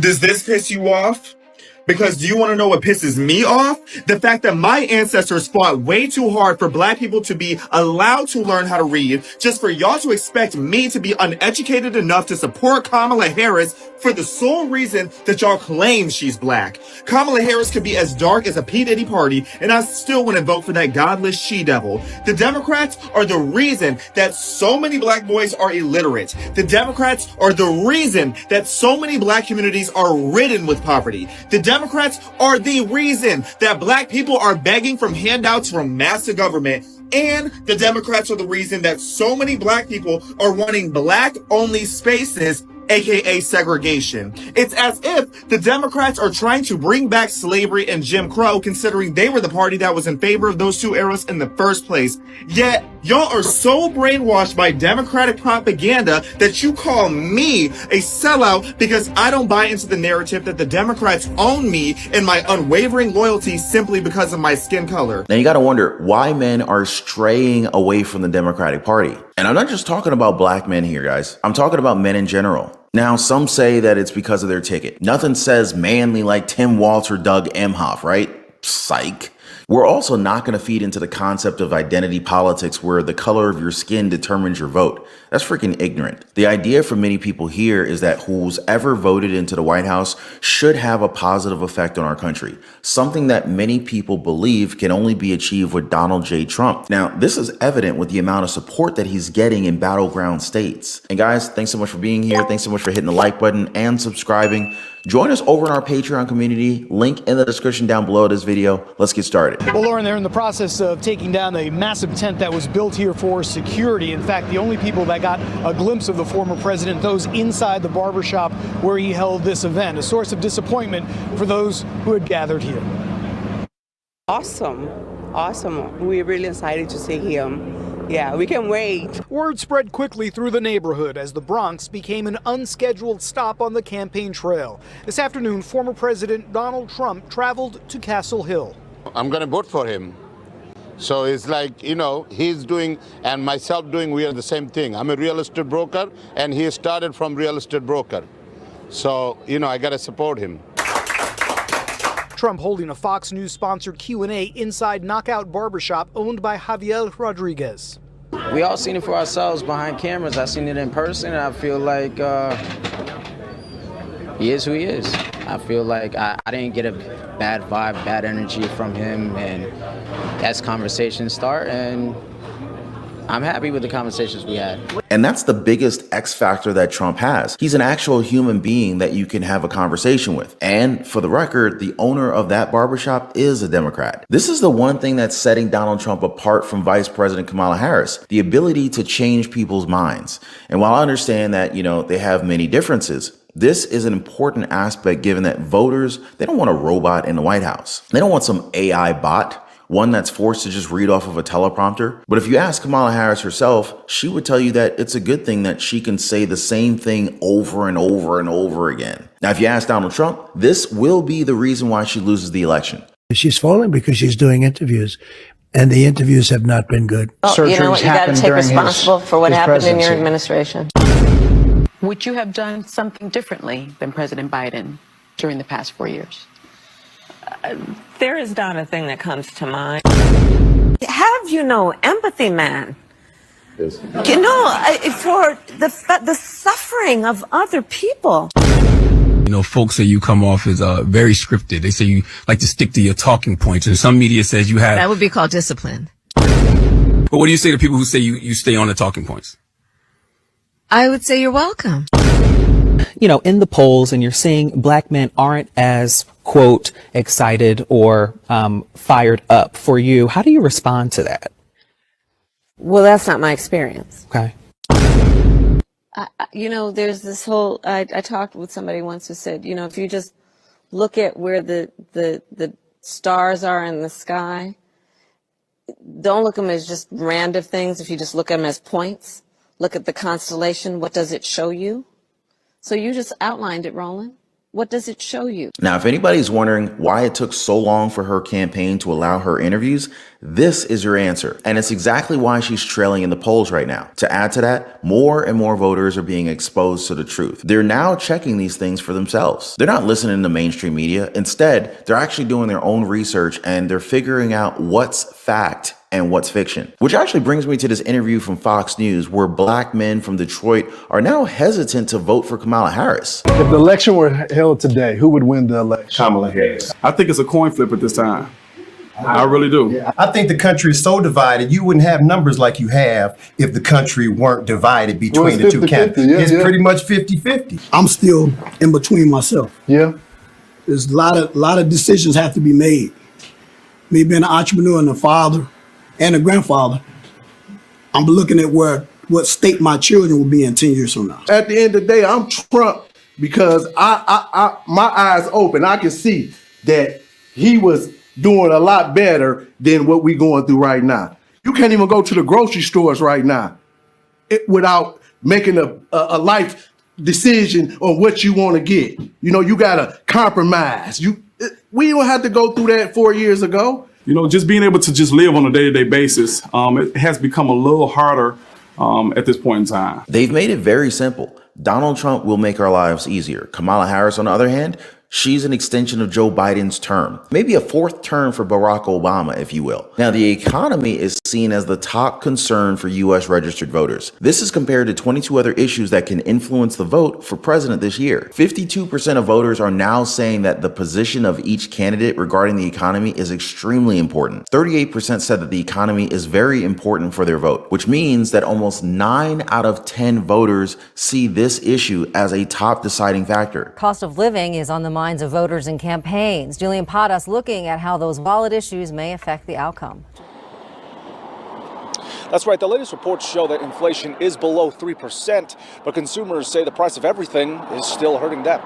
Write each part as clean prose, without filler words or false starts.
Does this piss you off? Because do you want to know what pisses me off? The fact that my ancestors fought way too hard for black people to be allowed to learn how to read, just for y'all to expect me to be uneducated enough to support Kamala Harris for the sole reason that y'all claim she's black. Kamala Harris could be as dark as a P. Diddy party, and I still wouldn't vote for that godless she-devil. The Democrats are the reason that so many black boys are illiterate. The Democrats are the reason that so many black communities are ridden with poverty. The Democrats are the reason that black people are begging from handouts from massive government. And the Democrats are the reason that so many black people are wanting black-only spaces, aka segregation. It's as if the Democrats are trying to bring back slavery and Jim Crow, considering they were the party that was in favor of those two eras in the first place. Yet, y'all are so brainwashed by Democratic propaganda that you call me a sellout because I don't buy into the narrative that the Democrats own me and my unwavering loyalty simply because of my skin color. Now you gotta wonder why men are straying away from the Democratic Party. And I'm not just talking about black men here, guys. I'm talking about men in general. Now, some say that it's because of their ticket. Nothing says manly like Tim Walz or Doug Emhoff, right? Psych. We're also not going to feed into the concept of identity politics where the color of your skin determines your vote. That's freaking ignorant. The idea for many people here is that who's ever voted into the White House should have a positive effect on our country, something that many people believe can only be achieved with Donald J. Trump. Now, this is evident with the amount of support that he's getting in battleground states. And guys, thanks so much for being here. Thanks so much for hitting the like button and subscribing. Join us over in our Patreon community, link in the description down below this video. Let's get started. Well, Lauren, they're in the process of taking down a massive tent that was built here for security. In fact, the only people that got a glimpse of the former president, those inside the barbershop where he held this event, a source of disappointment for those who had gathered here. Awesome. We're really excited to see him. Yeah, we can wait. Word spread quickly through the neighborhood as the Bronx became an unscheduled stop on the campaign trail. This afternoon, former President Donald Trump traveled to Castle Hill. I'm going to vote for him. So it's like, you know, he's doing and myself doing, we are the same thing. I'm a real estate broker and he started from real estate broker. So, you know, I got to support him. Trump holding a Fox News sponsored Q&A inside Knockout Barbershop owned by Javiel Rodriguez. We all seen it for ourselves behind cameras. I seen it in person and I feel like he is who he is. I feel like I didn't get a bad vibe, bad energy from him, and as conversations start, and I'm happy with the conversations we had. And that's the biggest X factor that Trump has. He's an actual human being that you can have a conversation with. And for the record, the owner of that barbershop is a Democrat. This is the one thing that's setting Donald Trump apart from Vice President Kamala Harris, the ability to change people's minds. And while I understand that, you know, they have many differences, this is an important aspect given that voters, they don't want a robot in the White House. They don't want some AI bot, one that's forced to just read off of a teleprompter. But if you ask Kamala Harris herself, she would tell you that it's a good thing that she can say the same thing over and over and over again. Now, if you ask Donald Trump, this will be the reason why she loses the election. She's falling because she's doing interviews, and the interviews have not been good. Well, you know what? You got to take responsible for what happened in your administration. Would you have done something differently than President Biden during the past 4 years? There is not a thing that comes to mind. Have empathy, man. Yes. For the suffering of other people. You know, folks say you come off as very scripted. They say you like to stick to your talking points, and some media says you have. That would be called discipline. But what do you say to people who say you stay on the talking points? I would say you're welcome. You know, in the polls, and you're seeing black men aren't as, quote, excited or fired up for you. How do you respond to that? Well, that's not my experience. Okay. There's this whole, I talked with somebody once who said, if you just look at where the stars are in the sky, don't look at them as just random things. If you just look at them as points, look at the constellation, what does it show you? So you just outlined it, Roland. What does it show you? Now, if anybody's wondering why it took so long for her campaign to allow her interviews, this is your answer. And it's exactly why she's trailing in the polls right now. To add to that, more and more voters are being exposed to the truth. They're now checking these things for themselves. They're not listening to mainstream media. Instead, they're actually doing their own research and they're figuring out what's fact and what's fiction. Which actually brings me to this interview from Fox News where black men from Detroit are now hesitant to vote for Kamala Harris. If the election were held today, who would win the election? Kamala Harris. I think it's a coin flip at this time. I really do. Yeah. I think the country is so divided, you wouldn't have numbers like you have if the country weren't divided between the two candidates. It's pretty much 50-50. I'm still in between myself. Yeah. There's a lot of decisions have to be made. Me being an entrepreneur and a father and a grandfather, I'm looking at what state my children will be in 10 years from now. At the end of the day, I'm Trump because I my eyes open. I can see that he was doing a lot better than what we're going through right now. You can't even go to the grocery stores right now without making a life decision on what you want to get. You know, you got to compromise. We don't have to go through that 4 years ago. You know, just being able to just live on a day-to-day basis, it has become a little harder at this point in time. They've made it very simple. Donald Trump will make our lives easier. Kamala Harris, on the other hand, she's an extension of Joe Biden's term. Maybe a fourth term for Barack Obama, if you will. Now, the economy is seen as the top concern for U.S. registered voters. This is compared to 22 other issues that can influence the vote for president this year. 52% of voters are now saying that the position of each candidate regarding the economy is extremely important. 38% said that the economy is very important for their vote, which means that almost 9 out of 10 voters see this issue as a top deciding factor. Cost of living is on the minds of voters and campaigns. Julian Padas looking at how those wallet issues may affect the outcome. That's right. The latest reports show that inflation is below 3%, but consumers say the price of everything is still hurting them.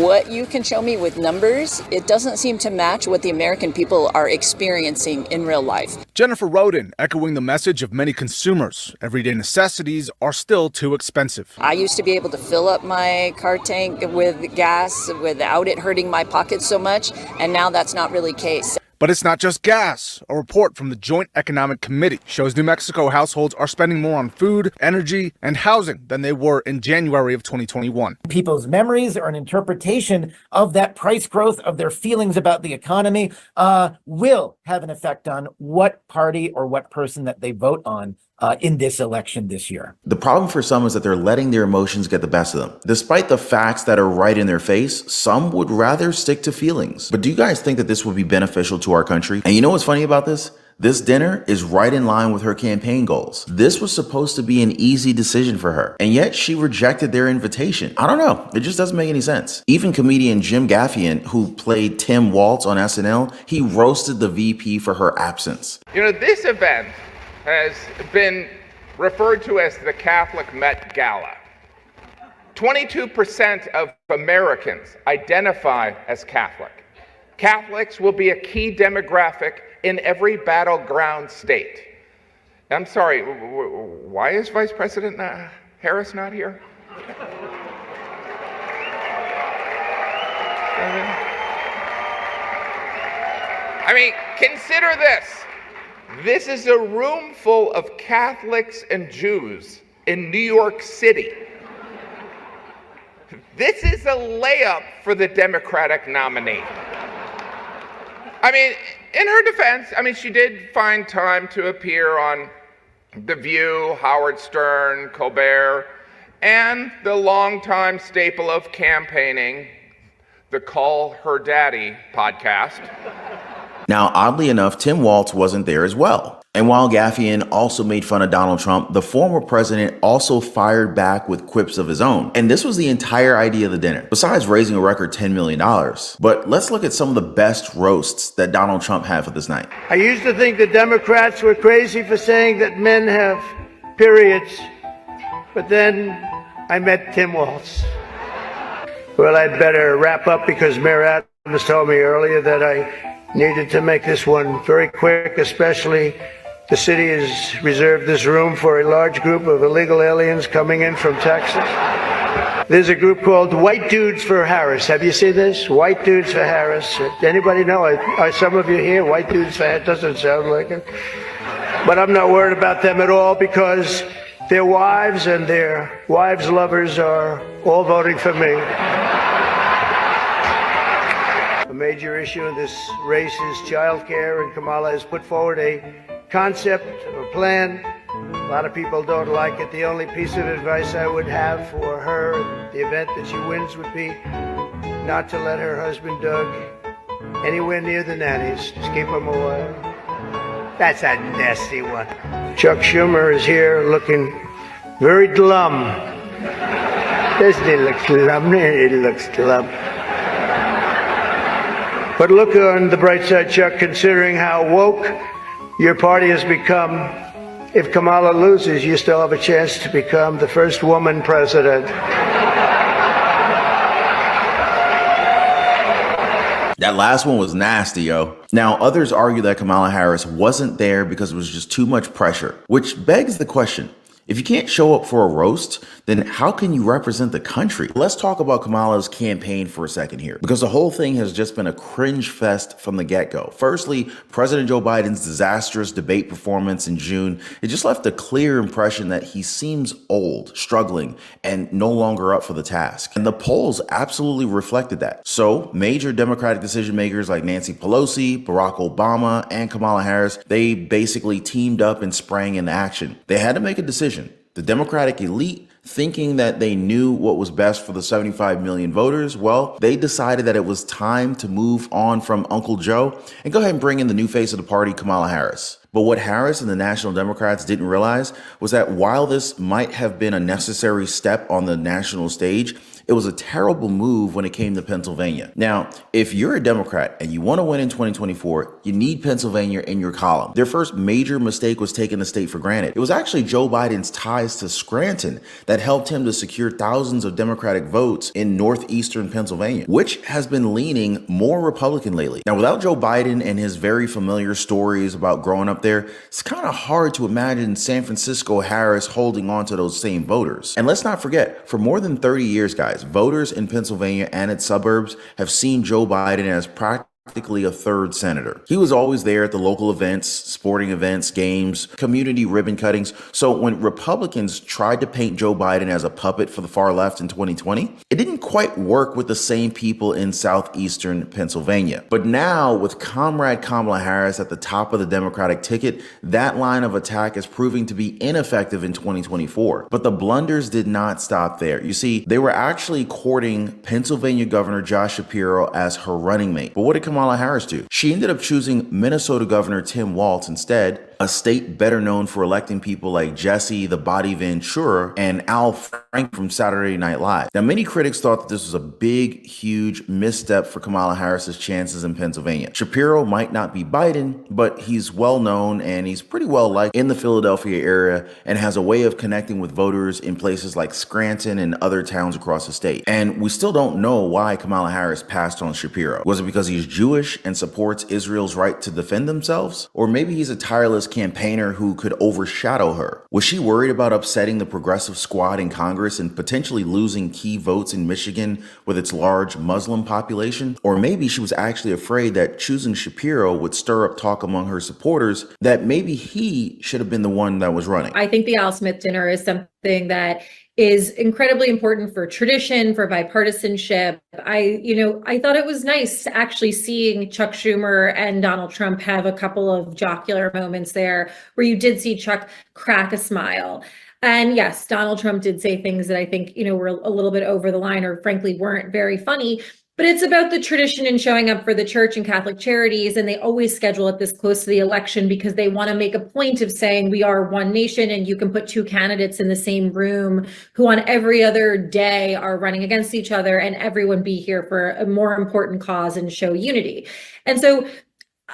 What you can show me with numbers, it doesn't seem to match what the American people are experiencing in real life. Jennifer Roden echoing the message of many consumers. Everyday necessities are still too expensive. I used to be able to fill up my car tank with gas without it hurting my pockets so much, and now that's not really the case. But it's not just gas. A report from the Joint Economic Committee shows New Mexico households are spending more on food, energy, and housing than they were in January of 2021. People's memories or an interpretation of that price growth, of their feelings about the economy, will have an effect on what party or what person that they vote on in this election this year. The problem for some is that they're letting their emotions get the best of them. Despite the facts that are right in their face, some would rather stick to feelings. But do you guys think that this would be beneficial to our country? And you know what's funny about this? This dinner is right in line with her campaign goals. This was supposed to be an easy decision for her, and yet she rejected their invitation. I don't know. It just doesn't make any sense. Even comedian Jim Gaffigan, who played Tim Walz on SNL, he roasted the VP for her absence. You know, this event has been referred to as the Catholic Met Gala. 22% of Americans identify as Catholic. Catholics will be a key demographic in every battleground state. I'm sorry, why is Vice President Harris not here? I mean, consider this. This is a room full of Catholics and Jews in New York City. This is a layup for the Democratic nominee. I mean, in her defense, she did find time to appear on The View, Howard Stern, Colbert, and the longtime staple of campaigning, the Call Her Daddy podcast. Now, oddly enough, Tim Walz wasn't there as well. And while Gaffigan also made fun of Donald Trump, the former president also fired back with quips of his own. And this was the entire idea of the dinner, besides raising a record $10 million. But let's look at some of the best roasts that Donald Trump had for this night. I used to think the Democrats were crazy for saying that men have periods, but then I met Tim Walz. Well, I'd better wrap up because Mayor Adams told me earlier that I needed to make this one very quick, especially the city has reserved this room for a large group of illegal aliens coming in from Texas. There's a group called White Dudes for Harris. Have you seen this? White Dudes for Harris. Anybody know? Are some of you here? White Dudes for Harris? Doesn't sound like it. But I'm not worried about them at all because their wives and their wives' lovers are all voting for me. A major issue in this race is child care, and Kamala has put forward a concept, a plan. A lot of people don't like it. The only piece of advice I would have for her in the event that she wins would be not to let her husband Doug anywhere near the nannies. Just keep him away. That's a nasty one. Chuck Schumer is here looking very glum. Doesn't he look glum? He looks glum. But look on the bright side, Chuck, considering how woke your party has become. If Kamala loses, you still have a chance to become the first woman president. That last one was nasty, yo. Now, others argue that Kamala Harris wasn't there because it was just too much pressure, which begs the question. If you can't show up for a roast, then how can you represent the country? Let's talk about Kamala's campaign for a second here, because the whole thing has just been a cringe fest from the get-go. Firstly, President Joe Biden's disastrous debate performance in June, it just left a clear impression that he seems old, struggling, and no longer up for the task. And the polls absolutely reflected that. So major Democratic decision makers like Nancy Pelosi, Barack Obama, and Kamala Harris, they basically teamed up and sprang into action. They had to make a decision. The Democratic elite, thinking that they knew what was best for the 75 million voters, well, they decided that it was time to move on from Uncle Joe and go ahead and bring in the new face of the party, Kamala Harris. But what Harris and the National Democrats didn't realize was that while this might have been a necessary step on the national stage, it was a terrible move when it came to Pennsylvania. Now, if you're a Democrat and you want to win in 2024, you need Pennsylvania in your column. Their first major mistake was taking the state for granted. It was actually Joe Biden's ties to Scranton that helped him to secure thousands of Democratic votes in northeastern Pennsylvania, which has been leaning more Republican lately. Now, without Joe Biden and his very familiar stories about growing up there, it's kind of hard to imagine San Francisco Harris holding on to those same voters. And let's not forget, for more than 30 years, guys, voters in Pennsylvania and its suburbs have seen Joe Biden as practically a third senator. He was always there at the local events, sporting events, games, community ribbon cuttings. So when Republicans tried to paint Joe Biden as a puppet for the far left in 2020, it didn't quite work with the same people in southeastern Pennsylvania. But now with Comrade Kamala Harris at the top of the Democratic ticket, that line of attack is proving to be ineffective in 2024. But the blunders did not stop there. You see, they were actually courting Pennsylvania Governor Josh Shapiro as her running mate. But what did Kamala Harris do? She ended up choosing Minnesota Governor Tim Walz instead, a state better known for electing people like Jesse the Body Ventura and Al Frank from Saturday Night Live. Now, many critics thought that this was a big, huge misstep for Kamala Harris's chances in Pennsylvania. Shapiro might not be Biden, but he's well known and he's pretty well liked in the Philadelphia area and has a way of connecting with voters in places like Scranton and other towns across the state. And we still don't know why Kamala Harris passed on Shapiro. Was it because he's Jewish and supports Israel's right to defend themselves? Or maybe he's a tireless campaigner who could overshadow her? Was she worried about upsetting the progressive squad in Congress and potentially losing key votes in Michigan with its large Muslim population? Or maybe she was actually afraid that choosing Shapiro would stir up talk among her supporters that maybe he should have been the one that was running. I think the Al Smith dinner is something that is incredibly important for tradition, for bipartisanship. I thought it was nice actually seeing Chuck Schumer and Donald Trump have a couple of jocular moments there where you did see Chuck crack a smile. And yes, Donald Trump did say things that I think, were a little bit over the line or frankly weren't very funny. But it's about the tradition and showing up for the church and Catholic charities. And they always schedule it this close to the election because they want to make a point of saying we are one nation and you can put two candidates in the same room who on every other day are running against each other and everyone be here for a more important cause and show unity. And so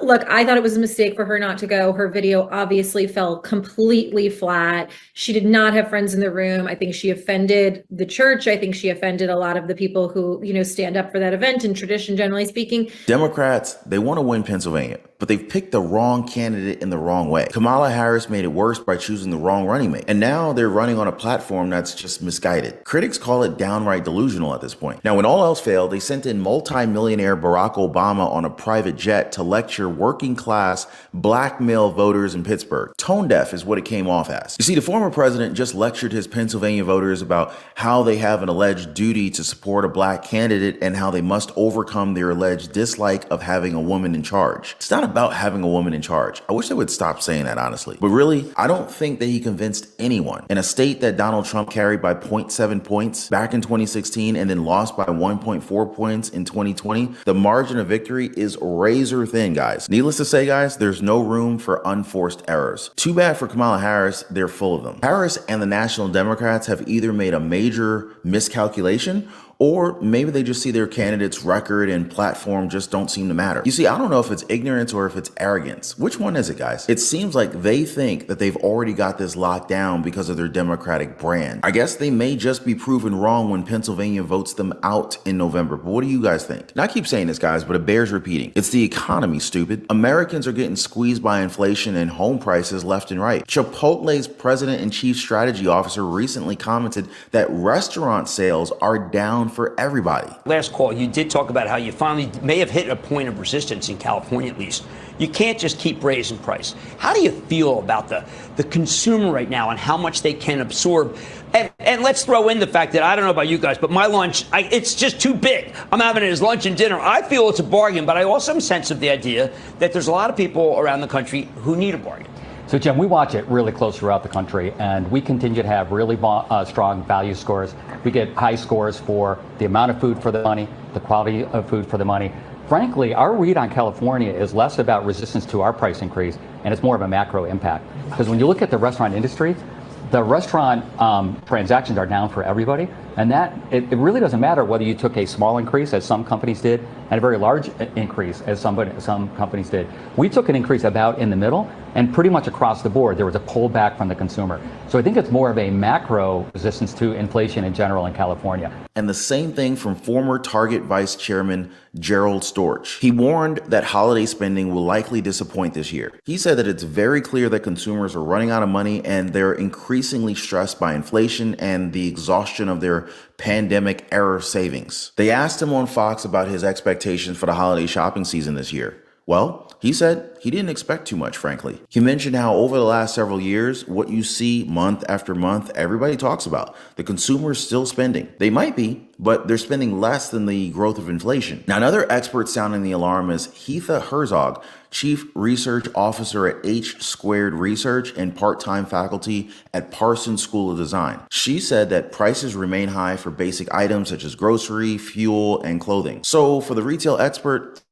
Look, I thought it was a mistake for her not to go. Her video obviously fell completely flat. She did not have friends in the room. I think she offended the church. I think she offended a lot of the people who, stand up for that event and tradition, generally speaking. Democrats, they want to win Pennsylvania, but they've picked the wrong candidate in the wrong way. Kamala Harris made it worse by choosing the wrong running mate. And now they're running on a platform that's just misguided. Critics call it downright delusional at this point. Now, when all else failed, they sent in multi-millionaire Barack Obama on a private jet to lecture working class black male voters in Pittsburgh. Tone deaf is what it came off as. You see, the former president just lectured his Pennsylvania voters about how they have an alleged duty to support a black candidate and how they must overcome their alleged dislike of having a woman in charge. It's not about having a woman in charge. I wish they would stop saying that, honestly. But really, I don't think that he convinced anyone. In a state that Donald Trump carried by 0.7 points back in 2016 and then lost by 1.4 points in 2020, the margin of victory is razor thin, guys. Needless to say, guys, there's no room for unforced errors. Too bad for Kamala Harris, they're full of them. Harris and the National Democrats have either made a major miscalculation or maybe they just see their candidate's record and platform just don't seem to matter. You see, I don't know if it's ignorance or if it's arrogance. Which one is it, guys? It seems like they think that they've already got this locked down because of their Democratic brand. I guess they may just be proven wrong when Pennsylvania votes them out in November. But what do you guys think? And I keep saying this, guys, but it bears repeating. It's the economy, stupid. Americans are getting squeezed by inflation and home prices left and right. Chipotle's president and chief strategy officer recently commented that restaurant sales are down for everybody. Last call, you did talk about how you finally may have hit a point of resistance in California, at least. You can't just keep raising price. How do you feel about the consumer right now and how much they can absorb? And let's throw in the fact that I don't know about you guys, but my lunch, it's just too big. I'm having it as lunch and dinner. I feel it's a bargain, but I also am sense of the idea that there's a lot of people around the country who need a bargain. So, Jim, we watch it really close throughout the country, and we continue to have really strong value scores. We get high scores for the amount of food for the money, the quality of food for the money. Frankly, our read on California is less about resistance to our price increase, and it's more of a macro impact. Because when you look at the restaurant industry, the restaurant transactions are down for everybody, and that it really doesn't matter whether you took a small increase, as some companies did, and a very large increase, as some companies did. We took an increase about in the middle, and pretty much across the board, there was a pullback from the consumer. So I think it's more of a macro resistance to inflation in general in California. And the same thing from former Target Vice Chairman Gerald Storch. He warned that holiday spending will likely disappoint this year. He said that it's very clear that consumers are running out of money and they're increasingly stressed by inflation and the exhaustion of their pandemic-era savings. They asked him on Fox about his expectations for the holiday shopping season this year. Well, he said he didn't expect too much, frankly. He mentioned how over the last several years, what you see month after month, everybody talks about. The consumer is still spending. They might be, but they're spending less than the growth of inflation. Now, another expert sounding the alarm is Heatha Herzog, Chief Research Officer at H Squared Research and part-time faculty at Parsons School of Design. She said that prices remain high for basic items such as grocery, fuel, and clothing. So for the retail expert,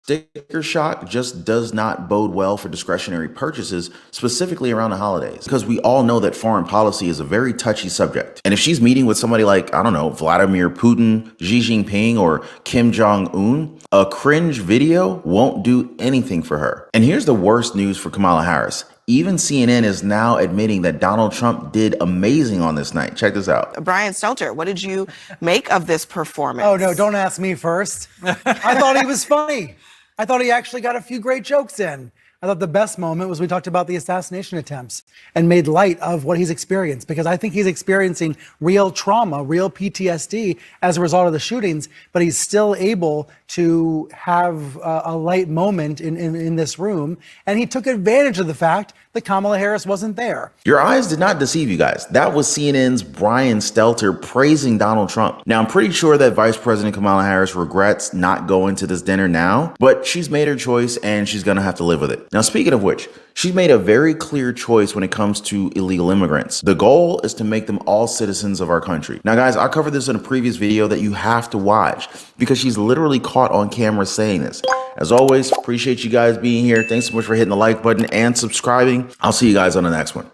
sticker shock just does not bode well for discretionary purchases, specifically around the holidays, because we all know that foreign policy is a very touchy subject. And if she's meeting with somebody like, I don't know, Vladimir Putin, Xi Jinping, or Kim Jong-un, a cringe video won't do anything for her. And here's the worst news for Kamala Harris. Even CNN is now admitting that Donald Trump did amazing on this night. Check this out. Brian Stelter, what did you make of this performance? Oh, no, don't ask me first. I thought he was funny. I thought he actually got a few great jokes in. I thought the best moment was we talked about the assassination attempts and made light of what he's experienced, because I think he's experiencing real trauma, real PTSD as a result of the shootings, but he's still able to have a light moment in this room. And he took advantage of the fact that Kamala Harris wasn't there. Your eyes did not deceive you guys. That was CNN's Brian Stelter praising Donald Trump. Now, I'm pretty sure that Vice President Kamala Harris regrets not going to this dinner now, but she's made her choice and she's gonna have to live with it. Now, speaking of which, she's made a very clear choice when it comes to illegal immigrants. The goal is to make them all citizens of our country. Now, guys, I covered this in a previous video that you have to watch because she's literally caught on camera saying this. As always, appreciate you guys being here. Thanks so much for hitting the like button and subscribing. I'll see you guys on the next one.